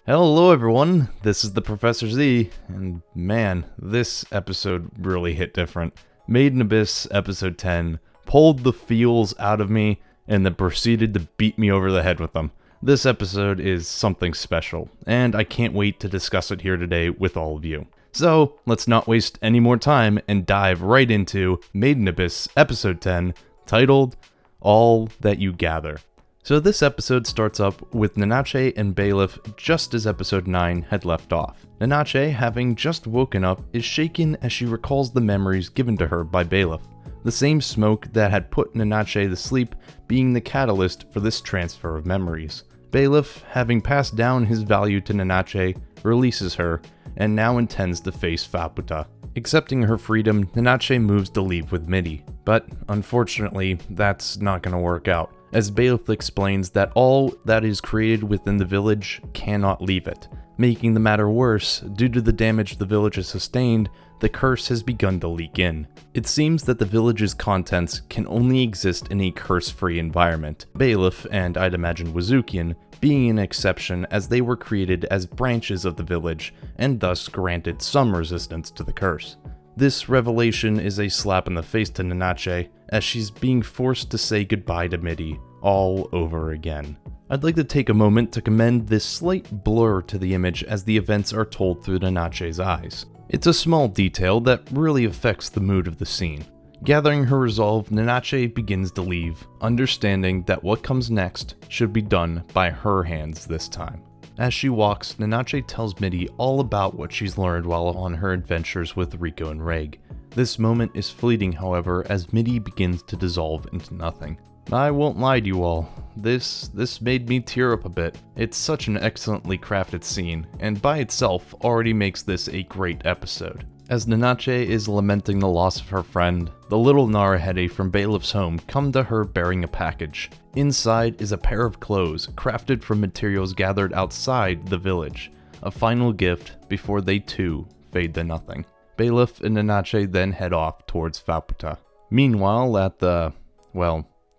Hello everyone, this is the Professor Z, and man, this episode really hit different. Made in Abyss episode 10 pulled the feels out of me and then proceeded to beat me over the head with them. This episode is something special, and I can't wait to discuss it here today with all of you. So, let's not waste any more time and dive right into Made in Abyss episode 10, titled All That You Gather. So this episode starts up with Nanache and Bailiff just as episode 9 had left off. Nanache, having just woken up, is shaken as she recalls the memories given to her by Bailiff. The same smoke that had put Nanache to sleep being the catalyst for this transfer of memories. Bailiff, having passed down his value to Nanache, releases her, and now intends to face Faputa. Accepting her freedom, Nanache moves to leave with Midi, but unfortunately, that's not going to work out, as Bailiff explains that all that is created within the village cannot leave it. Making the matter worse, due to the damage the village has sustained, the curse has begun to leak in. It seems that the village's contents can only exist in a curse-free environment, Bailiff, and I'd imagine Wazukian, being an exception as they were created as branches of the village, and thus granted some resistance to the curse. This revelation is a slap in the face to Nanache, as she's being forced to say goodbye to Midi all over again. I'd like to take a moment to commend this slight blur to the image as the events are told through Nanache's eyes. It's a small detail that really affects the mood of the scene. Gathering her resolve, Nanache begins to leave, understanding that what comes next should be done by her hands this time. As she walks, Nanache tells Midi all about what she's learned while on her adventures with Riko and Reg. This moment is fleeting, however, as Midi begins to dissolve into nothing. I won't lie to you all, this made me tear up a bit. It's such an excellently crafted scene, and by itself already makes this a great episode. As Nanache is lamenting the loss of her friend, the little Narahede from Bailiff's home come to her bearing a package. Inside is a pair of clothes crafted from materials gathered outside the village, a final gift before they too fade to nothing. Bailiff and Nanache then head off towards Faputa. Meanwhile, at the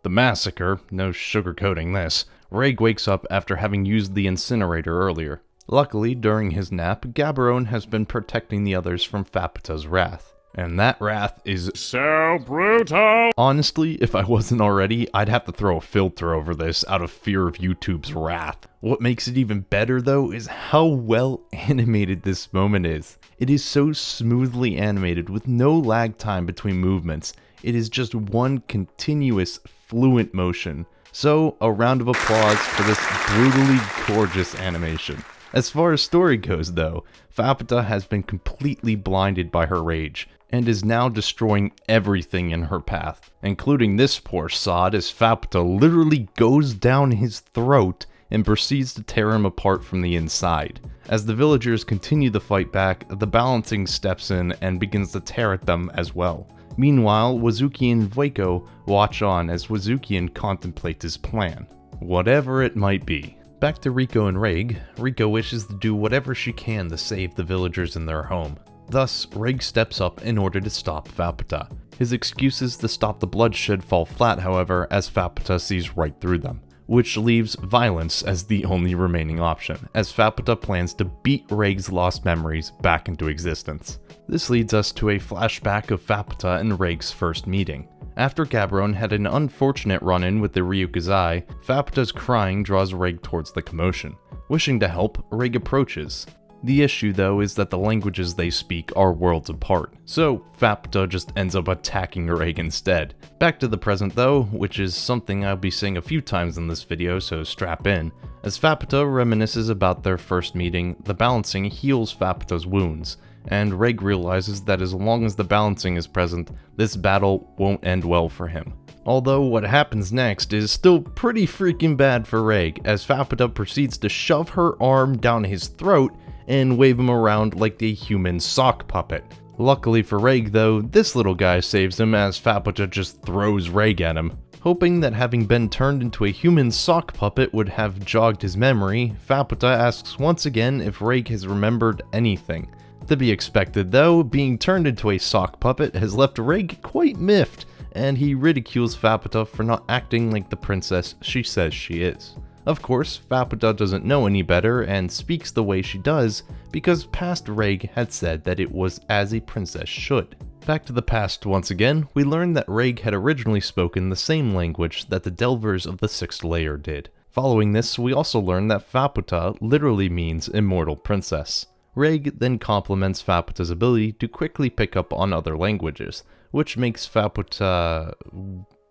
massacre, no sugarcoating this, Reg wakes up after having used the incinerator earlier. Luckily, during his nap, Gaborone has been protecting the others from Faputa's wrath. And that wrath is so brutal! Honestly, if I wasn't already, I'd have to throw a filter over this out of fear of YouTube's wrath. What makes it even better though is how well animated this moment is. It is so smoothly animated with no lag time between movements. It is just one continuous, fluent motion. So, a round of applause for this brutally gorgeous animation. As far as story goes though, Faputa has been completely blinded by her rage, and is now destroying everything in her path, including this poor sod as Faputa literally goes down his throat and proceeds to tear him apart from the inside. As the villagers continue to fight back, the balancing steps in and begins to tear at them as well. Meanwhile, Wazuki and Vueko watch on as Wazukian contemplates his plan, whatever it might be. Back to Riko and Reg, Riko wishes to do whatever she can to save the villagers in their home. Thus, Reg steps up in order to stop Faputa. His excuses to stop the bloodshed fall flat, however, as Faputa sees right through them, which leaves violence as the only remaining option, as Faputa plans to beat Reg's lost memories back into existence. This leads us to a flashback of Faputa and Reg's first meeting. After Gaborone had an unfortunate run-in with the Ryukazai, Faputa's crying draws Reg towards the commotion. Wishing to help, Reg approaches. The issue though is that the languages they speak are worlds apart, so Faputa just ends up attacking Reg instead. Back to the present though, which is something I'll be saying a few times in this video, so strap in. As Faputa reminisces about their first meeting, the balancing heals Faputa's wounds, and Reg realizes that as long as the balancing is present, this battle won't end well for him. Although what happens next is still pretty freaking bad for Reg, as Faputa proceeds to shove her arm down his throat and wave him around like a human sock puppet. Luckily for Reg though, this little guy saves him as Faputa just throws Reg at him. Hoping that having been turned into a human sock puppet would have jogged his memory, Faputa asks once again if Reg has remembered anything. To be expected though, being turned into a sock puppet has left Reg quite miffed, and he ridicules Faputa for not acting like the princess she says she is. Of course, Faputa doesn't know any better and speaks the way she does because past Reg had said that it was as a princess should. Back to the past once again, we learn that Reg had originally spoken the same language that the Delvers of the 6th layer did. Following this, we also learn that Faputa literally means immortal princess. Reg then compliments Faputa's ability to quickly pick up on other languages, which makes Faputa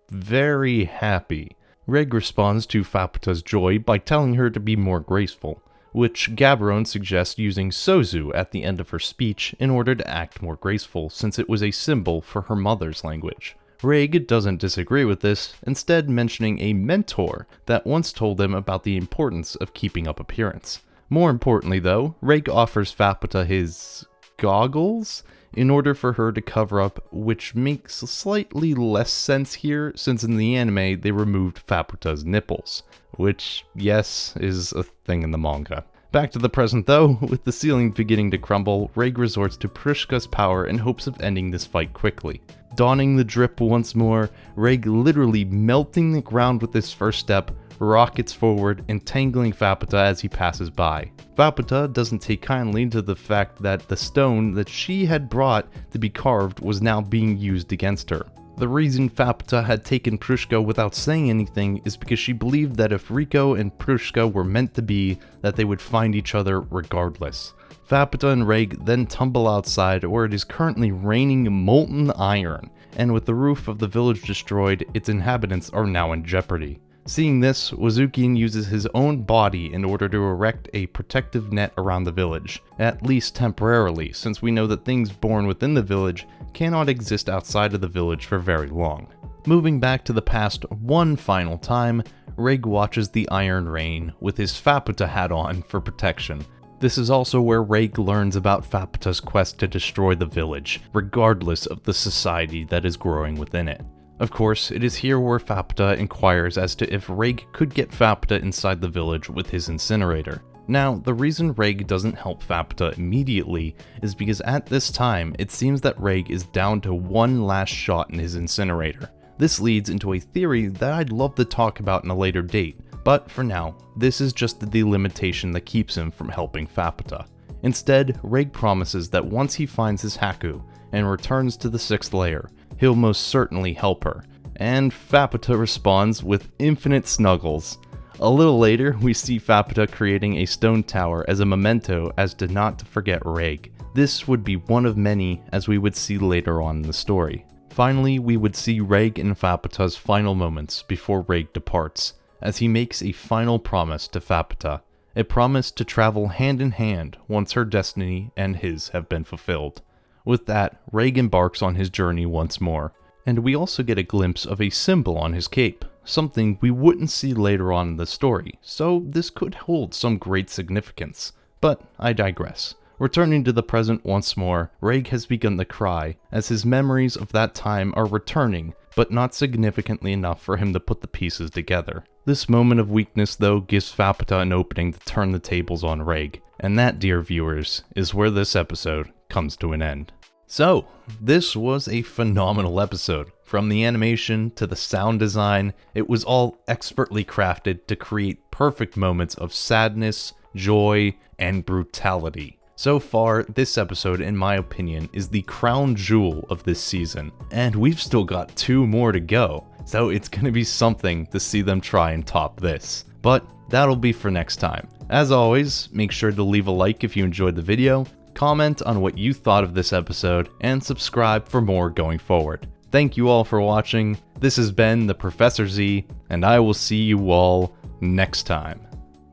very happy. Reg responds to Faputa's joy by telling her to be more graceful, which Gaborone suggests using Sozu at the end of her speech in order to act more graceful since it was a symbol for her mother's language. Reg doesn't disagree with this, instead mentioning a mentor that once told him about the importance of keeping up appearance. More importantly though, Reg offers Faputa his goggles in order for her to cover up, which makes slightly less sense here since in the anime they removed Faputa's nipples, which, yes, is a thing in the manga. Back to the present though, with the ceiling beginning to crumble, Reg resorts to Prushka's power in hopes of ending this fight quickly. Donning the drip once more, Reg literally melting the ground with his first step, rockets forward, entangling Faputa as he passes by. Faputa doesn't take kindly to the fact that the stone that she had brought to be carved was now being used against her. The reason Faputa had taken Prushka without saying anything is because she believed that if Riko and Prushka were meant to be, that they would find each other regardless. Faputa and Reg then tumble outside where it is currently raining molten iron, and with the roof of the village destroyed, its inhabitants are now in jeopardy. Seeing this, Wazukian uses his own body in order to erect a protective net around the village, at least temporarily, since we know that things born within the village cannot exist outside of the village for very long. Moving back to the past one final time, Reg watches the iron rain with his Faputa hat on for protection. This is also where Reg learns about Faputa's quest to destroy the village, regardless of the society that is growing within it. Of course, it is here where Faputa inquires as to if Reg could get Faputa inside the village with his incinerator. Now, the reason Reg doesn't help Faputa immediately is because at this time, it seems that Reg is down to one last shot in his incinerator. This leads into a theory that I'd love to talk about in a later date, but for now, this is just the limitation that keeps him from helping Faputa. Instead, Reg promises that once he finds his Haku and returns to the 6th layer, he'll most certainly help her, and Faputa responds with infinite snuggles. A little later, we see Faputa creating a stone tower as a memento as to not to forget Reg. This would be one of many as we would see later on in the story. Finally, we would see Reg and Faputa's final moments before Reg departs, as he makes a final promise to Faputa, a promise to travel hand in hand once her destiny and his have been fulfilled. With that, Reg embarks on his journey once more, and we also get a glimpse of a symbol on his cape, something we wouldn't see later on in the story, so this could hold some great significance. But I digress. Returning to the present once more, Reg has begun to cry, as his memories of that time are returning, but not significantly enough for him to put the pieces together. This moment of weakness though gives Faputa an opening to turn the tables on Reg, and that, dear viewers, is where this episode comes to an end. So, this was a phenomenal episode. From the animation to the sound design, it was all expertly crafted to create perfect moments of sadness, joy, and brutality. So far, this episode, in my opinion, is the crown jewel of this season, and we've still got 2 more to go, so it's gonna be something to see them try and top this. But that'll be for next time. As always, make sure to leave a like if you enjoyed the video, comment on what you thought of this episode, and subscribe for more going forward. Thank you all for watching. This has been the Professor Z, and I will see you all next time.